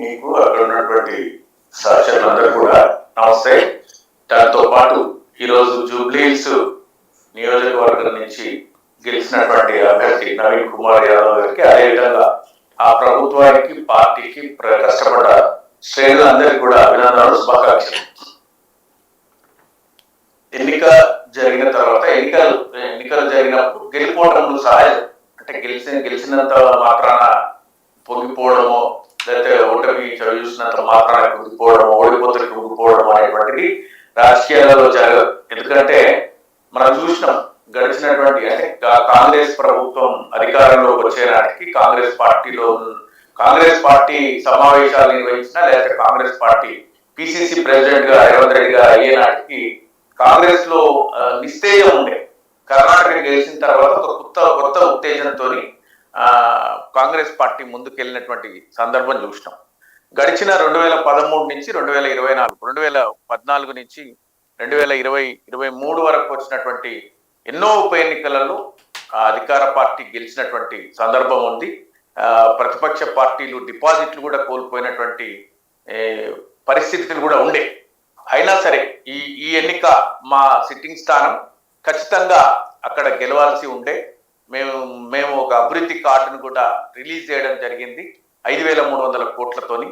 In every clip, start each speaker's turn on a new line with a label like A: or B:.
A: మీకు అక్కడ ఉన్నటువంటి సహచరులందరూ కూడా నమస్తే. దాంతో పాటు ఈరోజు జూబ్లీహిల్స్ నియోజకవర్గం నుంచి గెలిచినటువంటి అభ్యర్థి నవీన్ కుమార్ యాదవ్ గారికి, అదేవిధంగా ఆ ప్రభుత్వానికి పార్టీకి కష్టపడ్డ శ్రేణులందరికీ కూడా అభినందనలు, శుభాకాంక్షలు. ఎన్నిక జరిగిన తర్వాత ఎన్నికలు జరిగినప్పుడు గెలిపోవడం సహజం. అంటే గెలిచినంత మాత్రాన పొంగిపోవడమో, లేకపోతే ఓటమి చూసినంత మాత్రాన కుంగిపోవడమో, ఓడిపోతే కుంగిపోవడం అనేటువంటిది రాజకీయాలలో జరగదు. ఎందుకంటే మనం చూసినాం గడిచినటువంటి, అంటే కాంగ్రెస్ ప్రభుత్వం అధికారంలోకి వచ్చే నాటికి కాంగ్రెస్ పార్టీ సమావేశాలు నిర్వహించిన, లేకపోతే కాంగ్రెస్ పార్టీ పిసిసి ప్రెసిడెంట్ గా రేవంత్ రెడ్డి గారు అయ్యే నాటికి కాంగ్రెస్ లో నిస్తేజం ఉండే. కర్ణాటక గెలిచిన తర్వాత ఒక కొత్త ఉత్తేజంతో కాంగ్రెస్ పార్టీ ముందుకెళ్ళినటువంటి సందర్భం చూసినాం. గడిచిన 2013 నుంచి 2024, 2014 నుంచి 2023 వరకు వచ్చినటువంటి ఎన్నో ఉప ఎన్నికలలో అధికార పార్టీ గెలిచినటువంటి సందర్భం ఉంది. ప్రతిపక్ష పార్టీలు డిపాజిట్లు కూడా కోల్పోయినటువంటి పరిస్థితులు కూడా ఉండే. అయినా సరే ఈ ఎన్నిక మా సిట్టింగ్ స్థానం, ఖచ్చితంగా అక్కడ గెలవాల్సి ఉండే. మేము ఒక అభివృద్ధి కార్డును కూడా రిలీజ్ చేయడం జరిగింది 5,300 కోట్లతోని.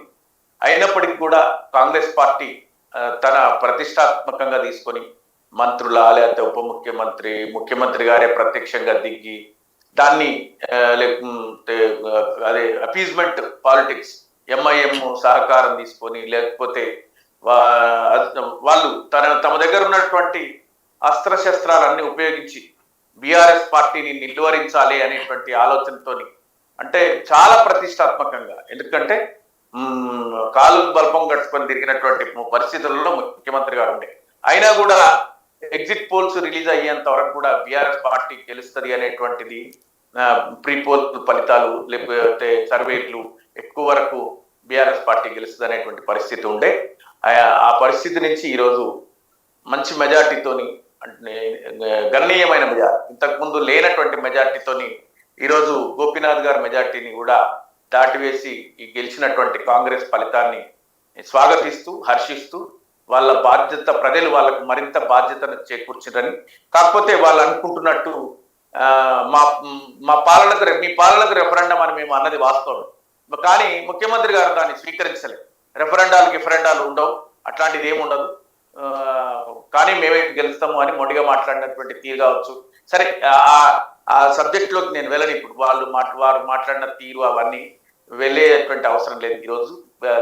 A: అయినప్పటికీ కూడా కాంగ్రెస్ పార్టీ తన ప్రతిష్టాత్మకంగా తీసుకొని మంత్రుల, లేకపోతే ఉప ముఖ్యమంత్రి, ముఖ్యమంత్రి గారే ప్రత్యక్షంగా దిగి దాన్ని అదే అపీజ్మెంట్ పాలిటిక్స్, ఎంఐఎం సహకారం తీసుకొని, లేకపోతే వాళ్ళు తమ దగ్గర ఉన్నటువంటి అస్త్రశస్త్రాలన్నీ ఉపయోగించి బీఆర్ఎస్ పార్టీని నిలువరించాలి అనేటువంటి ఆలోచనతోని, అంటే చాలా ప్రతిష్టాత్మకంగా, ఎందుకంటే కాలు బల్పం కట్టుకొని తిరిగినటువంటి పరిస్థితుల్లో ముఖ్యమంత్రి గారు ఉండే. అయినా కూడా ఎగ్జిట్ పోల్స్ రిలీజ్ అయ్యేంత వరకు కూడా బీఆర్ఎస్ పార్టీ గెలుస్తుంది అనేటువంటిది, ప్రీ పోల్ ఫలితాలు లేకపోతే సర్వేలు ఎక్కువ వరకు బీఆర్ఎస్ పార్టీ గెలుస్తుంది అనేటువంటి పరిస్థితి ఉండే. ఆ పరిస్థితి నుంచి ఈరోజు మంచి మెజార్టీతోని, అంటే గణనీయమైన మెజార్టీ, ఇంతకుముందు లేనటువంటి మెజార్టీతోని ఈరోజు గోపీనాథ్ గారి మెజార్టీని కూడా దాటివేసి ఈ గెలిచినటువంటి కాంగ్రెస్ ఫలితాన్ని స్వాగతిస్తూ, హర్షిస్తూ, వాళ్ళ బాధ్యత, ప్రజలు వాళ్ళకు మరింత బాధ్యతను చేకూర్చారని. కాకపోతే వాళ్ళు అనుకుంటున్నట్టు మీ పాలనకు రెఫరెండం అని మేము అన్నది వాస్తవం. కానీ ముఖ్యమంత్రి గారు దాన్ని స్వీకరించలేదు. గిఫరెండాలు ఉండవు, అట్లాంటిది ఏమి ఉండదు, కానీ మేమే గెలుస్తాము అని మొండిగా మాట్లాడినటువంటి తీరు కావచ్చు. సరే, ఆ సబ్జెక్ట్లోకి నేను వెళ్ళను ఇప్పుడు. వారు మాట్లాడిన తీరు అవన్నీ వెళ్ళేటువంటి అవసరం లేదు. ఈరోజు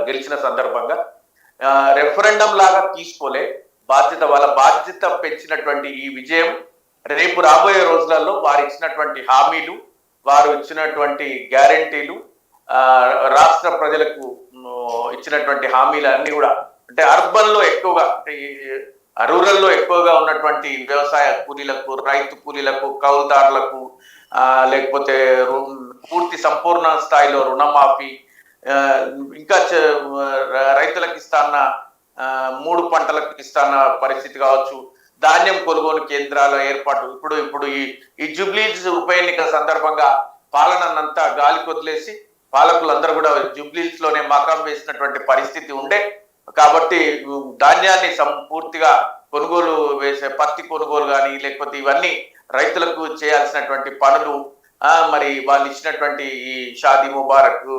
A: గెలిచిన సందర్భంగా రెఫరెండం లాగా తీసుకోలే, వాళ్ళ బాధ్యత పెంచినటువంటి ఈ విజయం రేపు రాబోయే రోజులలో వారు ఇచ్చినటువంటి హామీలు, వారు ఇచ్చినటువంటి గ్యారంటీలు, రాష్ట్ర ప్రజలకు ఇచ్చినటువంటి హామీలు అన్ని కూడా, అంటే అర్బన్ లో ఎక్కువగా, అంటే రూరల్ లో ఎక్కువగా ఉన్నటువంటి వ్యవసాయ కూలీలకు, రైతు కూలీలకు, కౌలుదారులకు, లేకపోతే పూర్తి సంపూర్ణ స్థాయిలో రుణమాఫీ, ఇంకా రైతులకు ఇస్తాన్న 3 పంటలకు ఇస్తాన్న పరిస్థితి కావచ్చు, ధాన్యం కొనుగోలు కేంద్రాల ఏర్పాటు. ఇప్పుడు ఈ జూబ్లీహిల్స్ ఉప ఎన్నిక సందర్భంగా పాలనంతా గాలికి వదిలేసి పాలకులందరూ కూడా జూబ్లీహిల్స్ లోనే మకాం వేసినటువంటి పరిస్థితి ఉండే. కాబట్టి ధాన్యాన్ని పూర్తిగా కొనుగోలు పత్తి కొనుగోలు కానీ, లేకపోతే ఇవన్నీ రైతులకు చేయాల్సినటువంటి పనులు, మరి వాళ్ళు ఇచ్చినటువంటి ఈ షాదీ ముబారక్,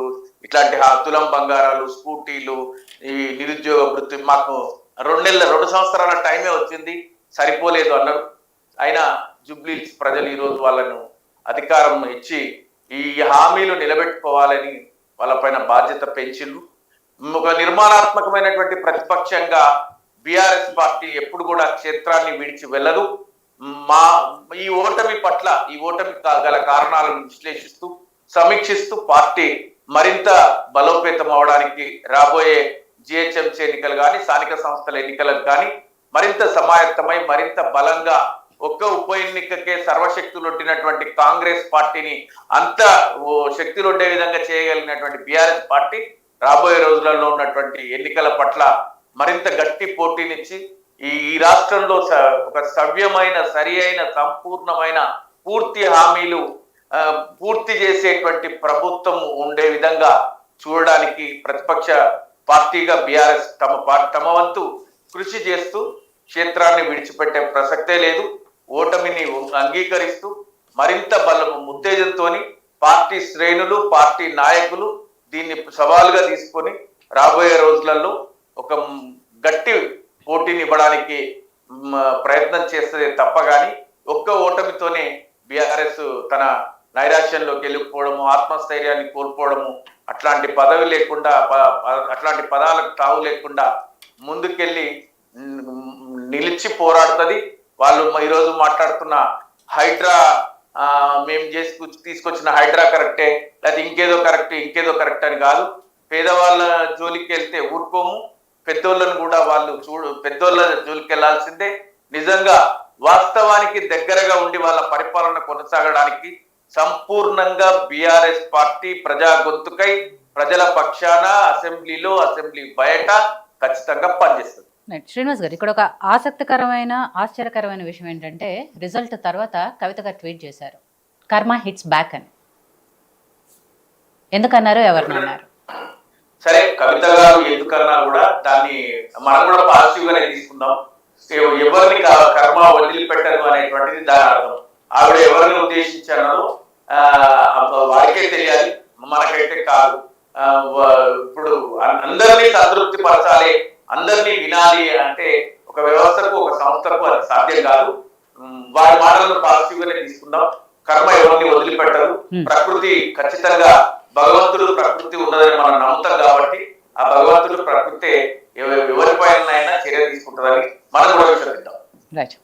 A: ఇట్లాంటి తులం బంగారాలు, స్కూటీలు, ఈ నిరుద్యోగ వృత్తి, మాకు 2 సంవత్సరాల టైమే వచ్చింది, సరిపోలేదు అన్నారు. అయినా జూబ్లీహిల్స్ ప్రజలు ఈరోజు వాళ్ళను అధికారం ఇచ్చి ఈ హామీలు నిలబెట్టుకోవాలని వాళ్ళపైన బాధ్యత పెంచిండ్రు. ఒక నిర్మాణాత్మకమైనటువంటి ప్రతిపక్షంగా బీఆర్ఎస్ పార్టీ ఎప్పుడు కూడా క్షేత్రాన్ని విడిచి వెళ్ళదు. ఈ ఓటమి పట్ల, ఈ ఓటమి గల కారణాలను విశ్లేషిస్తూ, సమీక్షిస్తూ పార్టీ మరింత బలోపేతం అవడానికి రాబోయే జిహెచ్ఎంసీ ఎన్నికలు కానీ, స్థానిక సంస్థల ఎన్నికలకు కానీ మరింత సమాయత్తమై, మరింత బలంగా, ఒక్క ఉప ఎన్నికకే సర్వశక్తులొడ్డినటువంటి కాంగ్రెస్ పార్టీని అంత శక్తులొడ్డే విధంగా చేయగలిగినటువంటి బీఆర్ఎస్ పార్టీ రాబోయే రోజులలో ఉన్నటువంటి ఎన్నికల పట్ల మరింత గట్టి పోటీనిచ్చి ఈ రాష్ట్రంలో ఒక సవ్యమైన, సరి అయిన, సంపూర్ణమైన, పూర్తి హామీలు పూర్తి చేసేటువంటి ప్రభుత్వం ఉండే విధంగా చూడడానికి ప్రతిపక్ష పార్టీగా బీఆర్ఎస్ తమ వంతు కృషి చేస్తూ క్షేత్రాన్ని విడిచిపెట్టే ప్రసక్తే లేదు. ఓటమిని అంగీకరిస్తూ మరింత బలము ఉత్తేజంతో పార్టీ శ్రేణులు పార్టీ నాయకులు దీన్ని సవాలుగా తీసుకొని రాబోయే రోజులలో ఒక గట్టి పోటీని ఇవ్వడానికి ప్రయత్నం చేస్తే తప్ప కానీ ఒక్క ఓటమితోనే బీఆర్ఎస్ తన నైరాశ్యంలోకి వెళ్ళిపోవడము, ఆత్మస్థైర్యాన్ని కోల్పోవడము, అట్లాంటి పదవి లేకుండా అట్లాంటి పదాలకు తావు లేకుండా ముందుకెళ్ళి నిలిచి పోరాడుతుంది. వాళ్ళు ఈరోజు మాట్లాడుతున్న హైడ్రా మేము తీసుకొచ్చిన హైడ్రా కరెక్టే, లేకపోతే ఇంకేదో కరెక్ట్ అని కాదు. పేదవాళ్ళ జోలికి వెళ్తే ఊరుకోము, పెద్దోళ్ళను కూడా వాళ్ళు పెద్దోళ్ళ జోలికి వెళ్లాల్సిందే. నిజంగా వాస్తవానికి దగ్గరగా ఉండి వాళ్ళ పరిపాలన కొనసాగడానికి సంపూర్ణంగా బీఆర్ఎస్ పార్టీ ప్రజా గొంతుకై ప్రజల పక్షాన అసెంబ్లీలో అసెంబ్లీ బయట ఖచ్చితంగా పనిచేస్తుంది.
B: శ్రీనివాస్ గారు, ఇక్కడ ఒక ఆసక్తికరమైన ఆశ్చర్యకరమైన విషయం ఏంటంటే రిజల్ట్ తర్వాత కవిత గారు ట్వీట్ చేశారు, కర్మ హిట్స్ బ్యాక్ అని. ఎందుకన్నారు, ఎవరినన్నారు?
A: సరే, కవిత గారు ఎందుకన్నా కూడా దాన్ని మనం కూడా పాజిటివ్ గానే తీసుకుందాం. ఎవరిని కర్మ వదిలిపెట్టరు అనేటువంటిది దాని అర్థం. ఆవిడ ఎవరిని ఉద్దేశించారో వారికే తెలియాలి, మనకైతే కాదు. ఇప్పుడు అందరినీ సంతృప్తి పరచాలి, అందరినీ వినాలి అంటే ఒక వ్యవస్థకు ఒక సంస్థకు అది సాధ్యం కాదు. వారి మాటలను పాజిటివ్ గానే తీసుకుందాం. కర్మ ఎవరిని వదిలిపెట్టరు. ప్రకృతి ఖచ్చితంగా భగవంతుడు ప్రకృతి ఉన్నదని మనం నమ్ముతాం కాబట్టి ఆ భగవంతుడు ప్రకృతి ఎవరిపైన చర్య తీసుకుంటుందని మనం కూడా విశ్వసిద్దాం.
B: రైట్.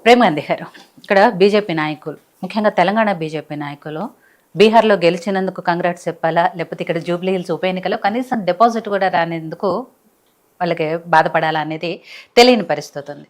B: ప్రేమాంది గారు, ఇక్కడ బీజేపీ నాయకులు, ముఖ్యంగా తెలంగాణ బీజేపీ నాయకులు బీహార్లో గెలిచినందుకు కంగ్రాట్స్ చెప్పాలా, లేకపోతే ఇక్కడ జూబ్లీ హిల్స్ ఉప ఎన్నికలో కనీసం డిపాజిట్ కూడా రానందుకు వాళ్ళకి బాధపడాలా అనేది తెలియని పరిస్థితి ఉంది.